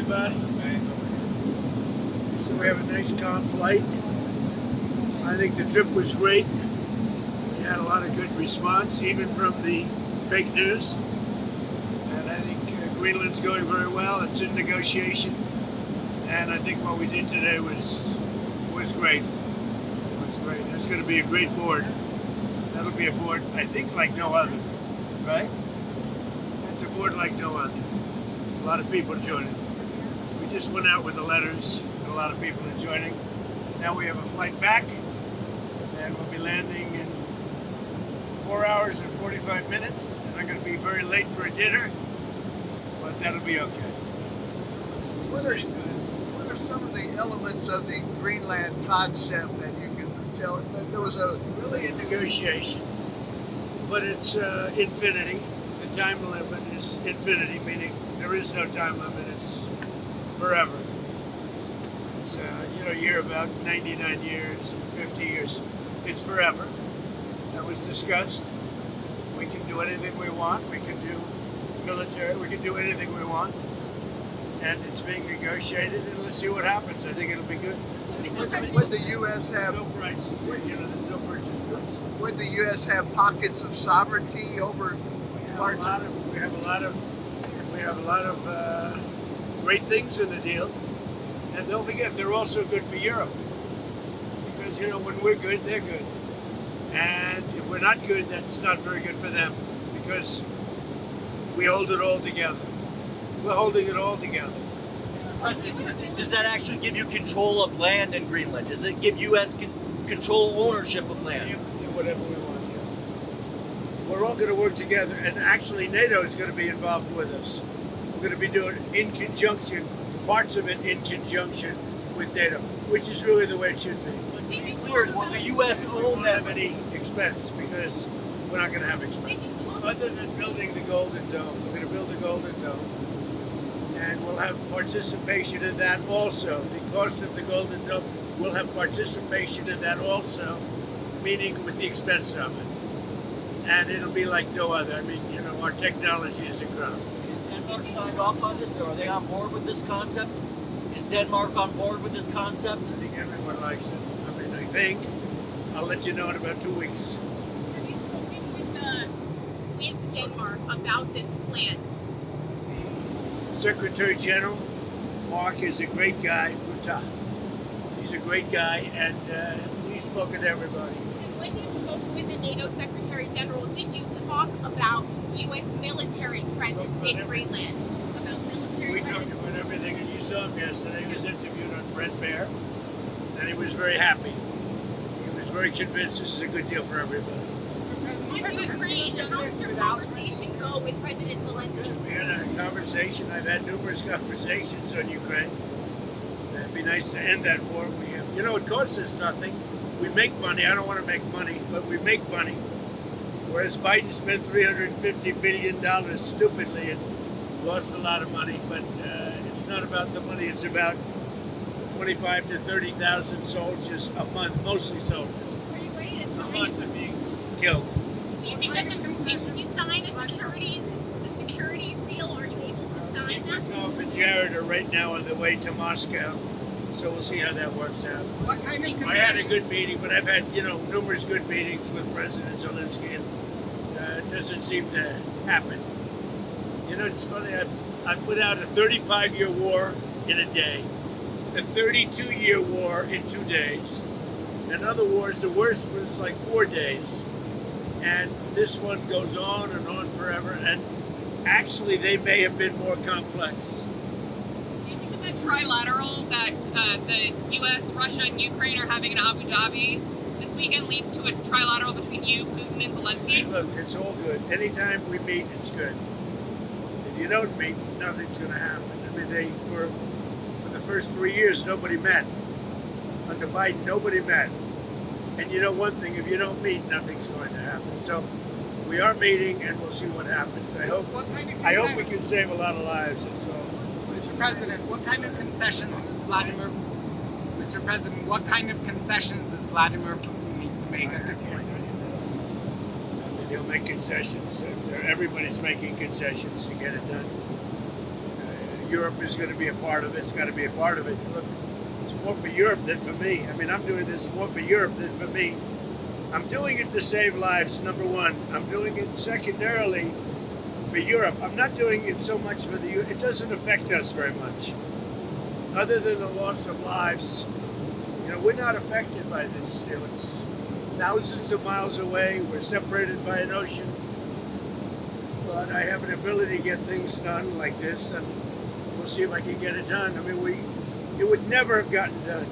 everybody. So we have a nice calm flight. I think the trip was great. We had a lot of good response, even from the fake news. And I think Greenland's going very well. It's in negotiation. And I think what we did today was great. It was great. It's going to be a great board. That'll be a board, I think, like no other. Right? It's a board like no other. A lot of people joining. We just went out with the letters, and a lot of people are joining. Now we have a flight back, and we'll be landing in 4 hours and 45 minutes. And I'm going to be very late for a dinner, but that'll be okay. What are some of the elements of the Greenland concept that you can tell? There was really a negotiation, but it's infinity. The time limit is infinity, meaning there is no time limit. It's forever. It's you hear about 99 years, 50 years. It's forever. That was discussed. We can do anything we want. We can do military. We can do anything we want. And it's being negotiated, and let's see what happens. I think it'll be good. Would the U.S. have no price? There's no purchase price. Would the U.S. have pockets of sovereignty over parts? We have a lot of great things in the deal, and don't forget they're also good for Europe. Because when we're good, they're good, and if we're not good, that's not very good for them. Because we hold it all together. We're holding it all together. Does that actually give you control of land in Greenland? Does it give U.S. control ownership of land? We can do whatever we want, yeah. We're all going to work together, and actually NATO is going to be involved with us. We're going to be doing in conjunction, parts of it in conjunction with NATO, which is really the way it should be. To be clear, will the U.S. own that? Have any expense, because we're not going to have expense. Other than building the Golden Dome, we're going to build the Golden Dome. And we'll have participation in that also. The cost of the Golden Dome, we'll have participation in that also, meaning with the expense of it. And it'll be like no other. I mean, our technology is incredible. Is Denmark signed off on this, or are they on board with this concept? Is Denmark on board with this concept? I think everyone likes it. I think. I'll let you know in about 2 weeks. Have you spoken with Denmark about this plan? Secretary General Mark is a great guy. He's a great guy, and he's spoken to everybody. And when you spoke with the NATO Secretary General, did you talk about U.S. military presence in Greenland? We talked about everything, and you saw him yesterday. He was interviewed on Brett Baer, and he was very happy. He was very convinced this is a good deal for everybody. On Ukraine, how did your conversation go with President Zelensky? We had a conversation. I've had numerous conversations on Ukraine. It'd be nice to end that war. It costs us nothing. We make money. I don't want to make money, but we make money. Whereas Biden spent $350 billion stupidly and lost a lot of money. But it's not about the money. It's about 25 to 30,000 soldiers a month, mostly soldiers. Are you ready to A month are being killed. Do you think that did you sign the security deal? Are you able to sign that? Rikov and Jared are right now on the way to Moscow, so we'll see how that works out. What kind of I had a good meeting, but I've had numerous good meetings with President Zelensky, and it doesn't seem to happen. It's funny. I put out a 35-year war in a day, a 32-year war in 2 days. In other wars, the worst was like 4 days. And this one goes on and on forever. And actually, they may have been more complex. Do you think that the trilateral that the U.S., Russia, and Ukraine are having in Abu Dhabi this weekend leads to a trilateral between you, Putin, and Zelensky? Look, it's all good. Anytime we meet, it's good. If you don't meet, nothing's going to happen. I mean, for the first 3 years, nobody met. Under Biden, nobody met. And you know one thing, if you don't meet, nothing's going to happen. So we are meeting, and we'll see what happens. I hope we can save a lot of lives. That's all. Mr. President, what kind of concessions does Vladimir Putin need to make at this point? He'll make concessions. Everybody's making concessions to get it done. Europe is going to be a part of it. It's got to be a part of it. Look, it's more for Europe than for me. I mean, I'm doing this more for Europe than for me. I'm doing it to save lives, number one. I'm doing it secondarily for Europe. I'm not doing it so much for the U.S. It doesn't affect us very much. Other than the loss of lives, we're not affected by this. It's thousands of miles away. We're separated by an ocean. But I have an ability to get things done like this, and we'll see if I can get it done. I mean, it would never have gotten done.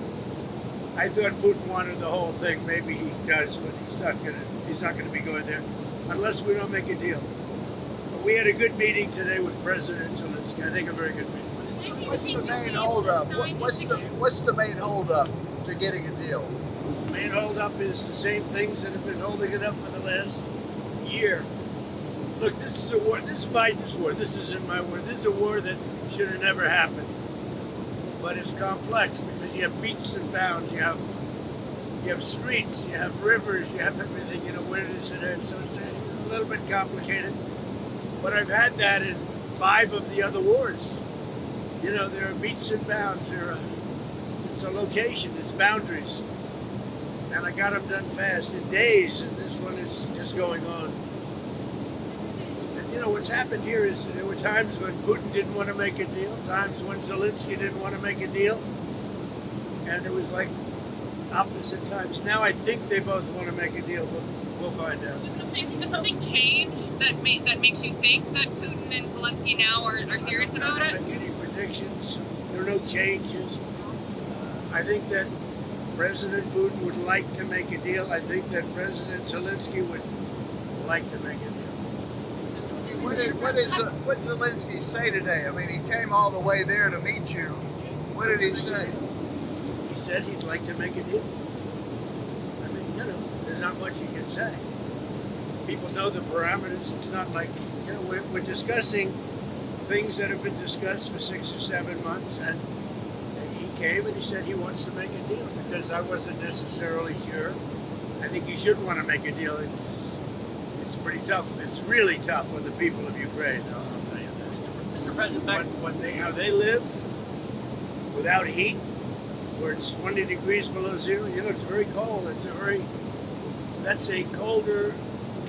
I thought Putin wanted the whole thing. Maybe he does, but he's not gonna be going there unless we don't make a deal. But we had a good meeting today with President Zelensky. I think a very good meeting. What's the main holdup? What's the main holdup to getting a deal? The main holdup is the same things that have been holding it up for the last year. Look, this is a war. This is Biden's war. This isn't my war. This is a war that should have never happened. But it's complex because you have beats and bounds. You have streets. You have rivers. You have everything. Where does it end? So it's a little bit complicated. But I've had that in 5 of the other wars. There are beats and bounds. It's a location. It's boundaries. And I got them done fast in days. And this one is just going on. What's happened here is there were times when Putin didn't want to make a deal, times when Zelensky didn't want to make a deal, and it was like opposite times. Now I think they both want to make a deal, but we'll find out. Did something change that makes you think that Putin and Zelensky now are serious about it? I don't make any predictions. There are no changes. I think that President Putin would like to make a deal. I think that President Zelensky would like to make a deal. What did Zelensky say today? I mean, he came all the way there to meet you. What did he say? He said he'd like to make a deal. I mean, there's not much you can say. People know the parameters. It's not like, we're discussing things that have been discussed for 6 or 7 months, and he came and he said he wants to make a deal because I wasn't necessarily sure. I think he should want to make a deal. It's pretty tough. It's really tough on the people of Ukraine. I'll tell you that. Mr. President, How they live without heat, where it's 20 degrees below zero. It's very cold. That's a colder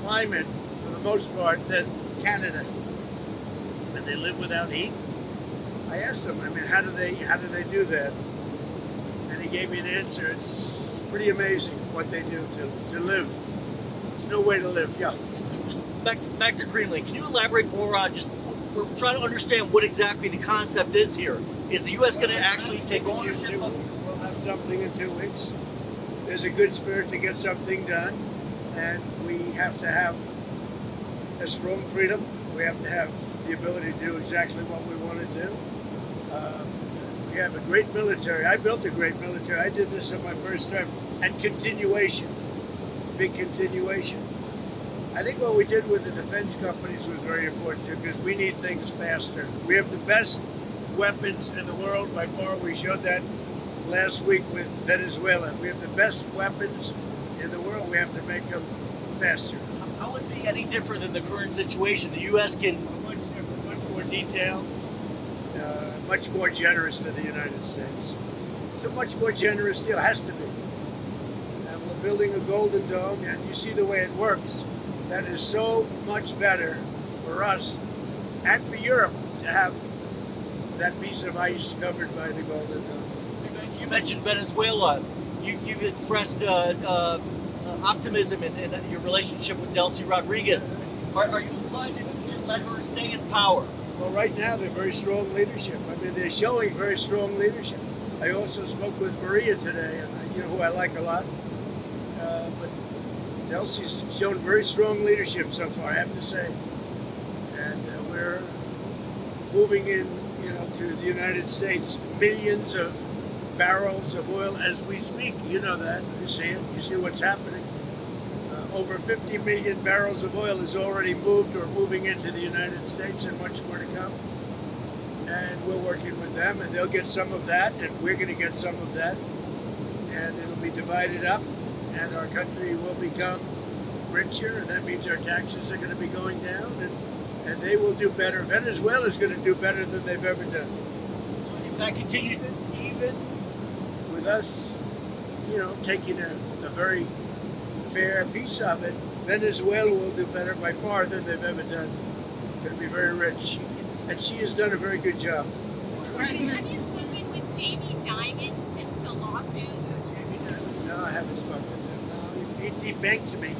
climate for the most part than Canada, and they live without heat. I asked him, how do they do that? And he gave me an answer. It's pretty amazing what they do to live. There's no way to live. Yeah. Back to Greenland. Can you elaborate more on we're trying to understand what exactly the concept is here. Is the U.S. going to actually take ownership of it? We'll have something in 2 weeks. There's a good spirit to get something done, and we have to have a strong freedom. We have to have the ability to do exactly what we want to do. We have a great military. I built a great military. I did this in my first term. And continuation, big continuation. I think what we did with the defense companies was very important too, because we need things faster. We have the best weapons in the world by far. We showed that last week with Venezuela. We have the best weapons in the world. We have to make them faster. How would it be any different than the current situation? The U.S. can Much different, much more detailed, much more generous to the United States. It's a much more generous deal. It has to be. And we're building a Golden Dome, and you see the way it works. That is so much better for us and for Europe to have that piece of ice covered by the Golden Dome. You mentioned Venezuela. You've expressed optimism in your relationship with Delcy Rodriguez. Are you inclined to let her stay in power? Well, right now they're very strong leadership. I mean, they're showing very strong leadership. I also spoke with Maria today, and who I like a lot. But Delcy's shown very strong leadership so far, I have to say. And we're moving in, to the United States, millions of barrels of oil as we speak. You know that. You see it. You see what's happening. Over 50 million barrels of oil is already moved or moving into the United States, and much more to come. And we're working with them, and they'll get some of that, and we're going to get some of that. And it'll be divided up, and our country will become richer, and that means our taxes are going to be going down, and and they will do better. Venezuela is going to do better than they've ever done. So if that continues, Even with us, taking a very fair piece of it, Venezuela will do better by far than they've ever done. Going to be very rich, and she has done a very good job. Have you spoken with Jamie Dimon since the lawsuit? No, I haven't spoken to him. No, he debanked me.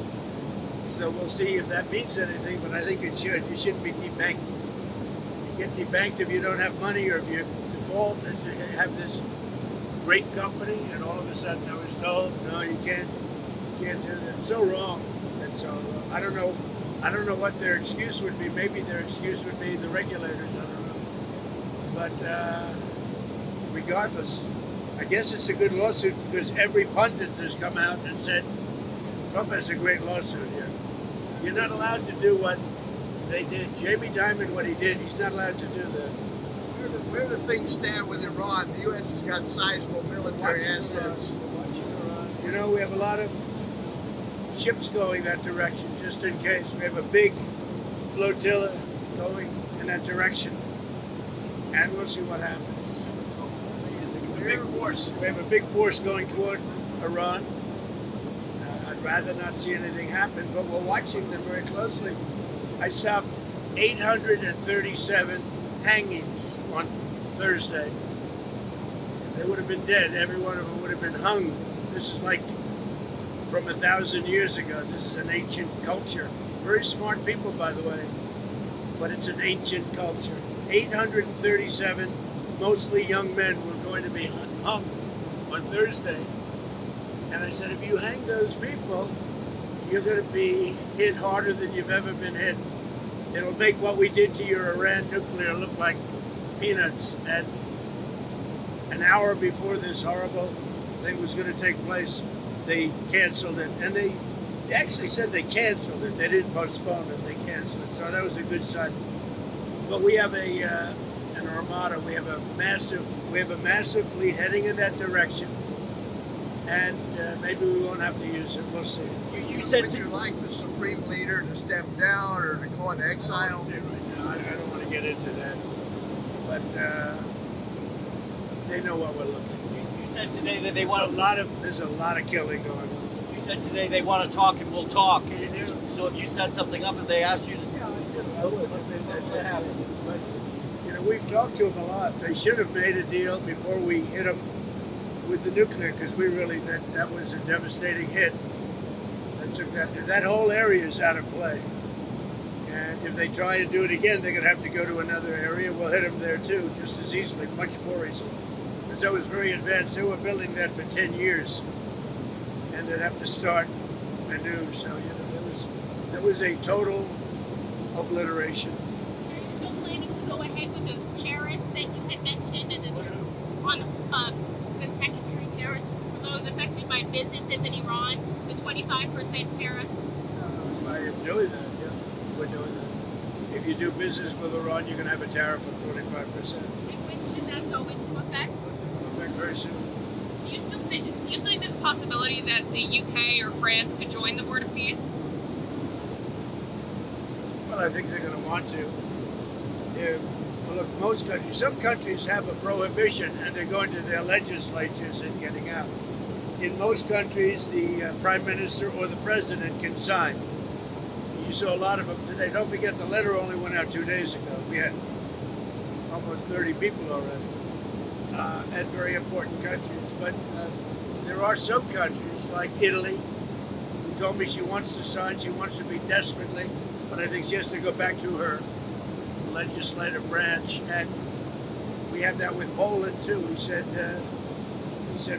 So we'll see if that means anything, but I think it should. You shouldn't be debanked. You get debanked if you don't have money or if you default and you have this great company, and all of a sudden I was told, no, you can't do that. It's so wrong. That's so wrong. I don't know what their excuse would be. Maybe their excuse would be the regulators. I don't know. But regardless, I guess it's a good lawsuit because every pundit has come out and said Trump has a great lawsuit here. You're not allowed to do what they did. Jamie Dimon, what he did, he's not allowed to do that. Where do things stand with Iran? The U.S. has got sizable military assets. We have a lot of ships going that direction, just in case. We have a big flotilla going in that direction, and we'll see what happens. We have a big force going toward Iran. I'd rather not see anything happen, but we're watching them very closely. I stopped 837 hangings on Thursday. They would have been dead. Every one of them would have been hung. This is like from 1,000 years ago. This is an ancient culture. Very smart people, by the way, but it's an ancient culture. 837, mostly young men, were going to be hung on Thursday. And I said, if you hang those people, you're going to be hit harder than you've ever been hit. It'll make what we did to your Iran nuclear look like peanuts. And an hour before this horrible thing was going to take place, they canceled it. And they actually said they canceled it. They didn't postpone it. They canceled it. So that was a good sign. But we have an armada. We have a massive fleet heading in that direction. And maybe we won't have to use it. We'll see. you said Would you like the supreme leader to step down or to go into exile? I don't want to get into that. But they know what we're looking for. You said today that they want There's a lot of killing going on. You said today they want to talk and we'll talk. So if you set something up and they asked you to, I would. That happened. But we've talked to them a lot. They should have made a deal before we hit them with the nuclear, because we really that was a devastating hit. That whole area is out of play. And if they try to do it again, they're going to have to go to another area. We'll hit them there too, just as easily, much more easily. Because that was very advanced. They were building that for 10 years, and they'd have to start anew. So there was a total obliteration. Are you still planning to go ahead with those tariffs that you had mentioned, and on the secondary tariffs for those affected by businesses in Iran, the 25% tariffs? I am doing that. Yeah, we're doing that. If you do business with Iran, you're going to have a tariff of 25%. And when should that go into effect? Very soon. Do you think there's a possibility that the UK or France could join the Board of Peace? Well, I think they're going to want to. Look, most countries, some countries have a prohibition, and they're going to their legislatures and getting out. In most countries, the prime minister or the president can sign. You saw a lot of them today. Don't forget, the letter only went out 2 days ago. We had almost 30 people already, at very important countries. But there are some countries, like Italy, who told me she wants to sign. She wants to be desperately, but I think she has to go back to her legislative branch. And we have that with Poland too. He said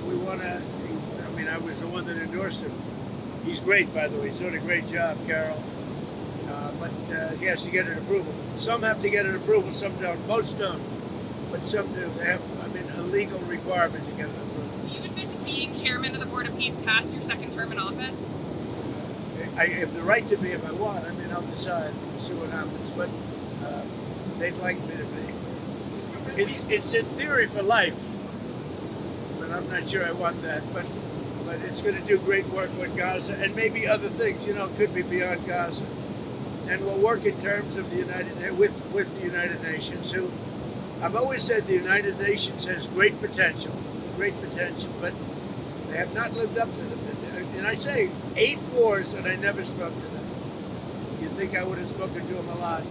we want to. I mean, I was the one that endorsed him. He's great, by the way. He's doing a great job, Carol. But he has to get an approval. Some have to get an approval, some don't. Most don't, but some do. They have, a legal requirement to get an approval. Do you envision being chairman of the Board of Peace past your second term in office? I have the right to be if I want. I'll decide. We'll see what happens. But they'd like me to be. It's in theory for life, but I'm not sure I want that. But it's going to do great work with Gaza and maybe other things. It could be beyond Gaza. and we'll work in terms of the with the United Nations, who I've always said the United Nations has great potential, but they have not lived up to them. And I say 8 wars, and I never spoke to them. You'd think I would have spoken to them a lot,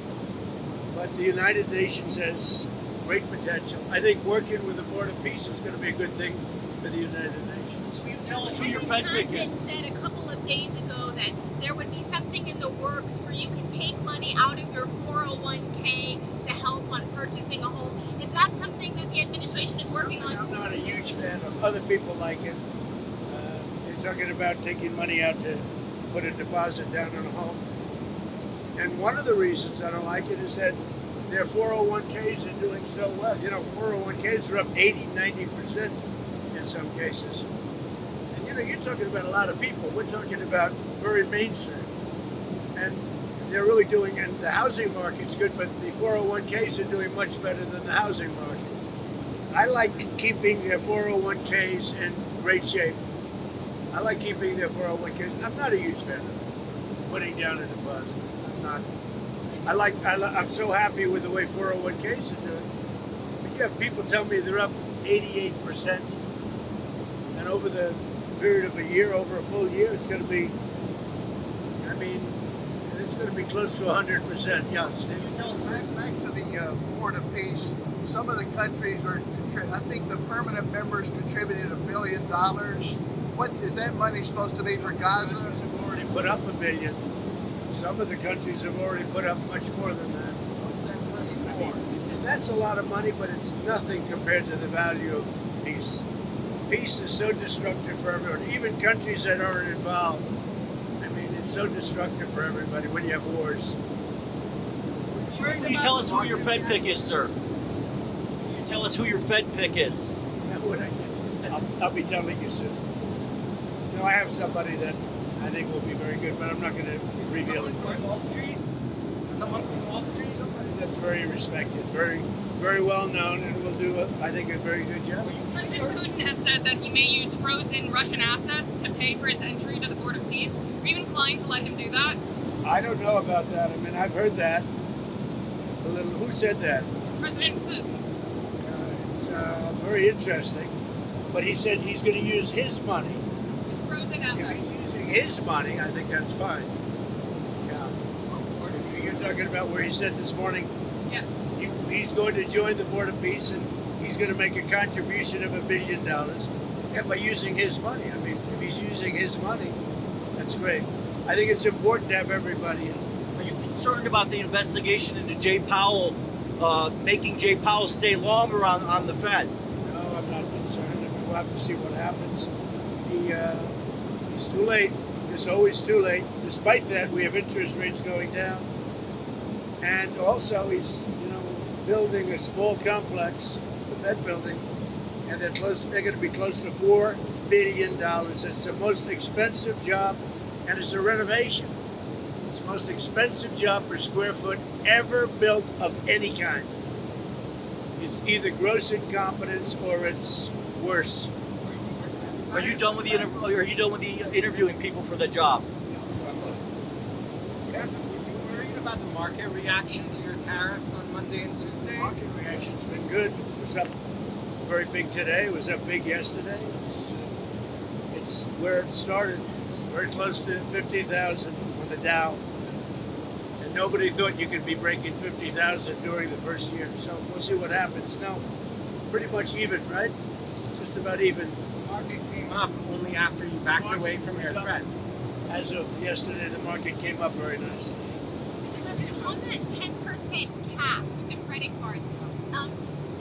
but the United Nations has great potential. I think working with the Board of Peace is going to be a good thing for the United Nations. Will you tell us who your Fed pick is? said a couple of days ago that there would be something in the works where you can take money out of your 401k to help on purchasing a home. Is that something that the administration is working on? I'm not a huge fan of other people like it. They're talking about taking money out to put a deposit down on a home. And one of the reasons I don't like it is that their 401ks are doing so well. 401ks are up 80, 90% in some cases. And you're talking about a lot of people. We're talking about very mainstream. And they're really doing, and the housing market's good, but the 401ks are doing much better than the housing market. I like keeping their 401ks in great shape. I like keeping their 401ks. I'm not a huge fan of putting down a deposit. I'm not. I'm so happy with the way 401ks are doing. But you have people tell me they're up 88%. And over the period of a year, over a full year, it's going to be, it's going to be close to 100%. Yeah, Steve. Tell us back to the Board of Peace. Some of the countries are, I think the permanent members contributed $1 billion. What is that money supposed to be for Gaza? Have already put up $1 billion. Some of the countries have already put up much more than that. What's that money for? And that's a lot of money, but it's nothing compared to the value of peace. Peace is so destructive for everyone, even countries that aren't involved. It's so destructive for everybody when you have wars. Can you tell us who your Fed pick is, sir? Can you tell us who your Fed pick is? I'll be telling you soon. No, I have somebody that I think will be very good, but I'm not going to reveal it. Wall Street? Someone from Wall Street? Somebody that's very respected, very, very well known, and will do, I think, a very good job. President Putin has said that he may use frozen Russian assets to pay for his entry to the Board of Peace. Are you inclined to let him do that? I don't know about that. I've heard that. Who said that? President Putin. It's very interesting. But he said he's going to use his money. It's frozen If assets. he's using his money, I think that's fine. Yeah. You're talking about where he said this morning Yeah. he's going to join the Board of Peace and he's going to make a contribution of $1 billion. Yeah, by using his money. If he's using his money, that's great. I think it's important to have everybody in. Are you concerned about the investigation into Jay Powell, making Jay Powell stay longer on the Fed? No, I'm not concerned. We'll have to see what happens. He's too late. Just always too late. Despite that, we have interest rates going down. And also, he's building a small complex, the Fed building, and they're going to be close to $4 billion. It's the most expensive job, and it's a renovation. It's the most expensive job per square foot ever built of any kind. It's either gross incompetence or it's worse. Are you done with the interviewing people for the job? Scott, were you worried about the market reaction to your tariffs on Monday and Tuesday? The market reaction's been good. It was up very big today. It was up big yesterday. It's where it started. It's very close to 50,000 on the Dow. And nobody thought you could be breaking 50,000 during the first year. So we'll see what happens. No, pretty much even, right? Just about even. The market came up only after you backed away from your threats. As of yesterday, the market came up very nicely. On that 10% cap with the credit cards,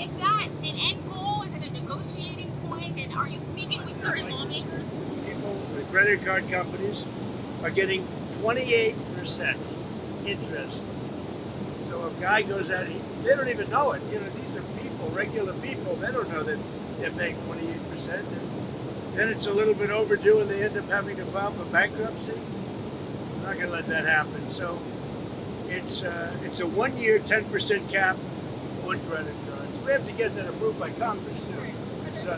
is that an end goal? Is it a negotiating point? And are you speaking with certain lawmakers? People, the credit card companies are getting 28% interest. So a guy goes out, they don't even know it. These are people, regular people. They don't know that they're paying 28%. And then it's a little bit overdue and they end up having to file for bankruptcy. I'm not going to let that happen. So it's a 1 year 10% cap on credit cards. We have to get that approved by Congress too. So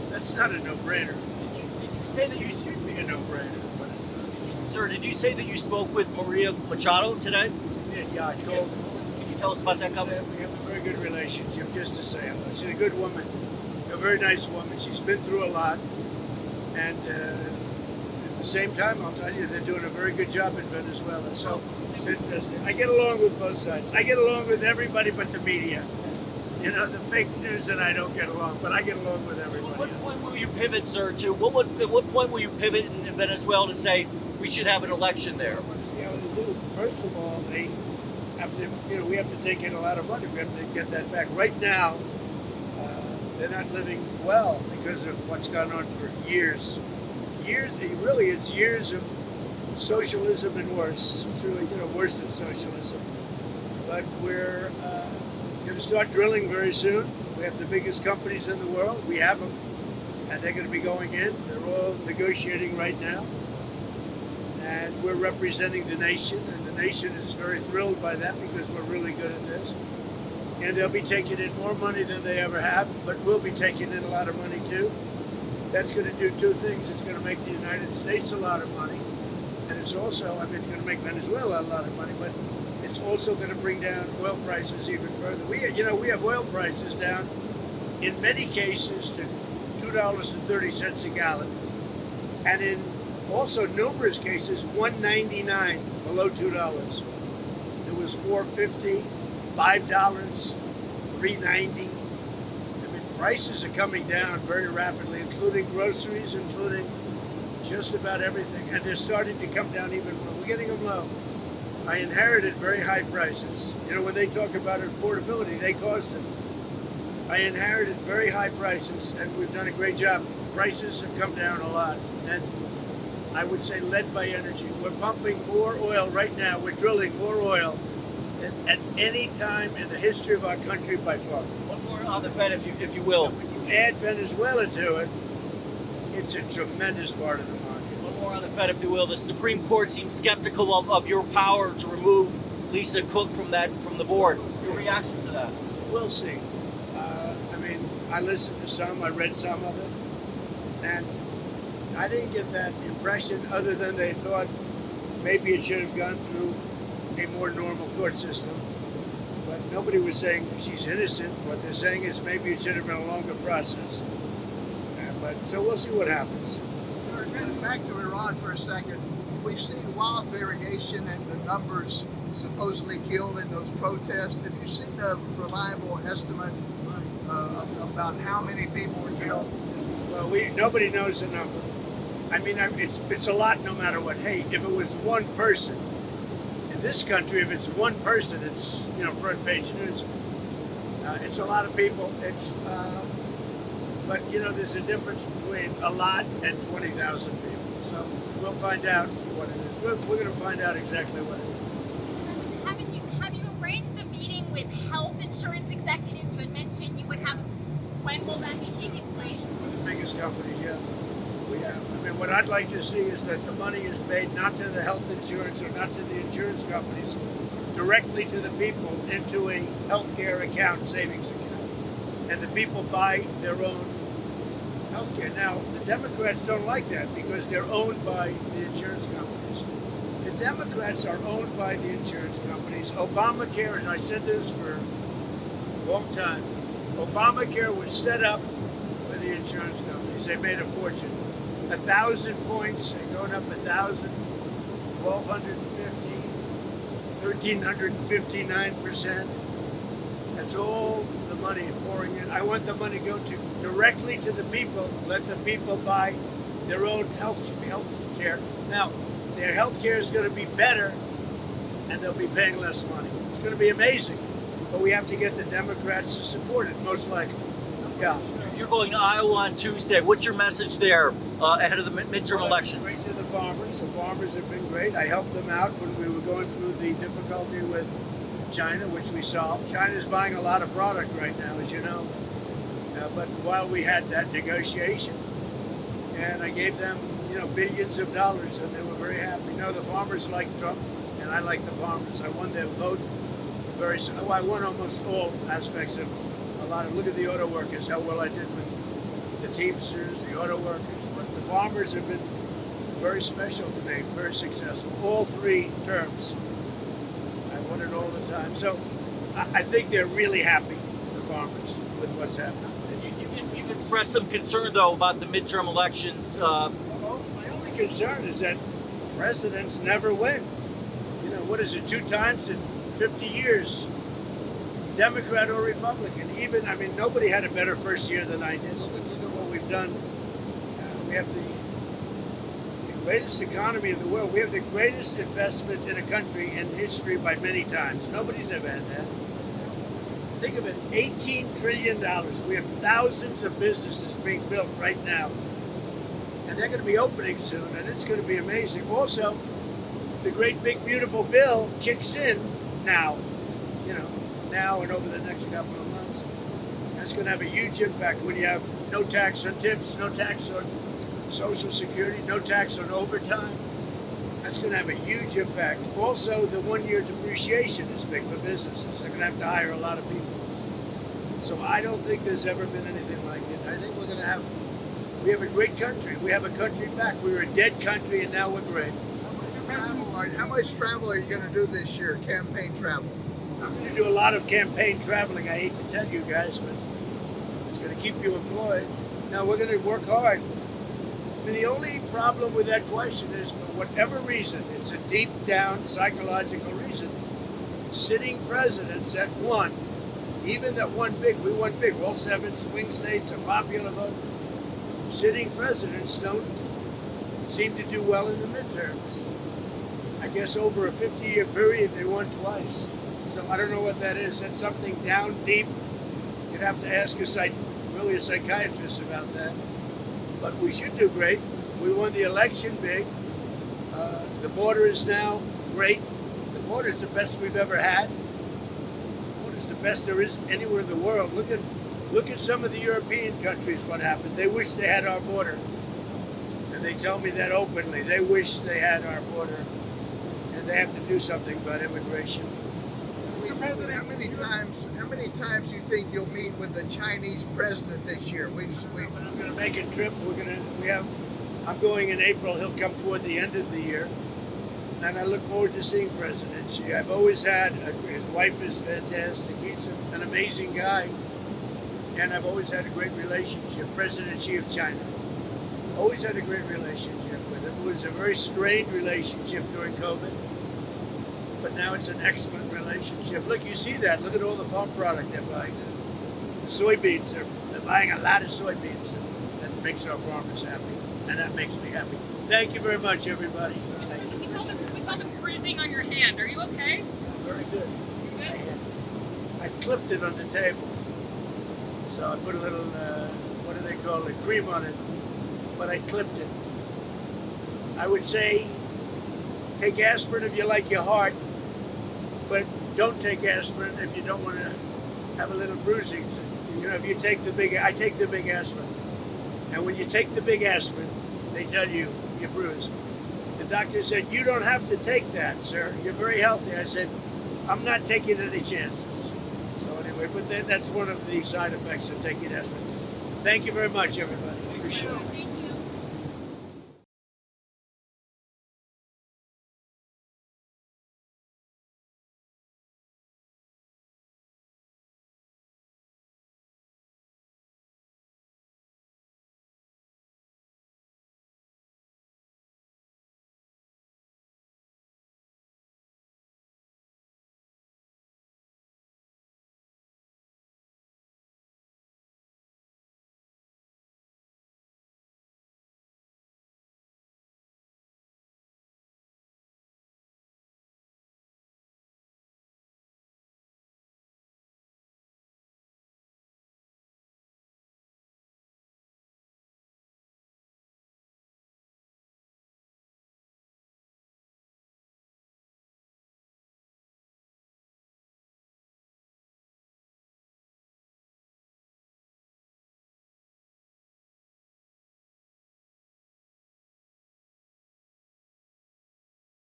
that's not a no-brainer. Did you say that you It should be a no-brainer, but it's not. Sir, did you say that you spoke with Maria Machado today? Yeah, I called. Can you tell us about that conversation? We have a very good relationship, just to say. She's a good woman, a very nice woman. She's been through a lot. And at the same time, I'll tell you, they're doing a very good job in Venezuela. So it's interesting. I get along with both sides. I get along with everybody but the media. You know, the fake news and I don't get along, but I get along with everybody. At what point will you pivot, sir, to at what point will you pivot in Venezuela to say we should have an election there? I want to see how they do. First of all, they have to, we have to take in a lot of money. We have to get that back. Right now, they're not living well because of what's gone on for years. Really, it's years of socialism and worse. It's really, worse than socialism. But we're going to start drilling very soon. We have the biggest companies in the world. We have them, and they're going to be going in. They're all negotiating right now. And we're representing the nation, and the nation is very thrilled by that because we're really good at this. And they'll be taking in more money than they ever have, but we'll be taking in a lot of money too. That's going to do two things. It's going to make the United States a lot of money, and it's also, it's going to make Venezuela a lot of money, but it's also going to bring down oil prices even further. We have oil prices down, in many cases, to $2.30 a gallon, and in also numerous cases, $1.99 below $2. It was $4.50, $5, $3.90. Prices are coming down very rapidly, including groceries, including just about everything, and they're starting to come down even more. We're getting them low. I inherited very high prices. When they talk about affordability, they caused it. I inherited very high prices, and we've done a great job. Prices have come down a lot, and I would say led by energy. We're pumping more oil right now. We're drilling more oil than at any time in the history of our country by far. One more on the Fed, if you will. When you add Venezuela to it, it's a tremendous part of the market. One more on the Fed, if you will. The Supreme Court seems skeptical of your power to remove Lisa Cook from the board. Your reaction to that? We'll see. I listened to some, I read some of it, and I didn't get that impression other than they thought maybe it should have gone through a more normal court system. But nobody was saying she's innocent. What they're saying is maybe it should have been a longer process. So we'll see what happens. Back to Iran for a second. We've seen wild variation in the numbers supposedly killed in those protests. Have you seen a reliable estimate about how many people were killed? Well, nobody knows the number. It's a lot no matter what. Hey, if it was one person, in this country, if it's one person, it's, front page news. It's a lot of people. But there's a difference between a lot and 20,000 people. So we'll find out what it is. We're going to find out exactly what it is. Have you arranged a meeting with health insurance executives? You had mentioned you would have. When will that be taking place? With the biggest company, yeah. We have. What I'd like to see is that the money is paid not to the health insurance or not to the insurance companies, directly to the people into a healthcare account, savings account. And the people buy their own healthcare. Now, the Democrats don't like that because they're owned by the insurance companies. The Democrats are owned by the insurance companies. Obamacare, and I said this for a long time, Obamacare was set up by the insurance companies. They made a fortune. 1,000 points, they're going up 1,000, 1,250, 1,359%. That's all the money pouring in. I want the money to go directly to the people. Let the people buy their own health care. Now, their health care is going to be better, and they'll be paying less money. It's going to be amazing. But we have to get the Democrats to support it, most likely. Yeah. You're going to Iowa on Tuesday. What's your message there ahead of the midterm elections? Great to the farmers. The farmers have been great. I helped them out when we were going through the difficulty with China, which we solved. China's buying a lot of product right now, as you know. But while we had that negotiation, and I gave them, billions of dollars, and they were very happy. The farmers like Trump, and I like the farmers. I won their vote I won almost all aspects of a lot of. Look at the auto workers, how well I did with the Teamsters, the auto workers. But the farmers have been very special to me, very successful. All 3 terms. I won it all the time. So I think they're really happy, the farmers, with what's happening. You've expressed some concern, though, about the midterm elections. Well, my only concern is that presidents never win. You know, what is it, 2 times in 50 years? Democrat or Republican. Even, I mean, nobody had a better first year than I did. Look at what we've done. We have the greatest economy in the world. We have the greatest investment in a country in history by many times. Nobody's ever had that. Think of it, $18 trillion. We have thousands of businesses being built right now. And they're going to be opening soon, and it's going to be amazing. Also, the great big beautiful bill kicks in now, you know, now and over the next couple of months. That's going to have a huge impact when you have no tax on tips, no tax on Social Security, no tax on overtime. That's going to have a huge impact. Also, the 1-year depreciation is big for businesses. They're going to have to hire a lot of people. So I don't think there's ever been anything like it. I think we have a great country. We have a country back. We were a dead country, and now we're great. How much travel are you going to do this year, campaign travel? I'm going to do a lot of campaign traveling. I hate to tell you guys, but it's going to keep you employed. Now, we're going to work hard. I mean, the only problem with that question is, for whatever reason, it's a deep down psychological reason, sitting presidents that won, even that won big, we won big, all 7 swing states, a popular vote, sitting presidents don't seem to do well in the midterms. I guess over a 50-year period, they won twice. So I don't know what that is. That's something down deep. You'd have to ask a psychiatrist about that. But we should do great. We won the election big. The border is now great. The border is the best we've ever had. The border is the best there is anywhere in the world. Look at some of the European countries, what happened. They wish they had our border. And they tell me that openly. They wish they had our border. And they have to do something about immigration. Mr. President, how many times do you think you'll meet with the Chinese president this year? I'm going to make a trip. I'm going in April. He'll come toward the end of the year. And I look forward to seeing President Xi. I've always had, his wife is fantastic. He's an amazing guy. And I've always had a great relationship. President Xi of China. Always had a great relationship with him. It was a very strained relationship during COVID. But now it's an excellent relationship. Look, you see that. Look at all the farm product they're buying. The soybeans, they're buying a lot of soybeans. And that makes our farmers happy. And that makes me happy. Thank you very much, everybody. Thank you. We saw the bruising on your hand. Are you okay? Very good. You good? I clipped it on the table. So I put a little, what do they call it, cream on it. But I clipped it. I would say, take aspirin if you like your heart. But don't take aspirin if you don't want to have a little bruising. You know, if you take I take the big aspirin. And when you take the big aspirin, they tell you you're bruised. The doctor said, you don't have to take that, sir. You're very healthy. I said, I'm not taking any chances. So anyway, but that's one of the side effects of taking aspirin. Thank you very much, everybody. Appreciate it.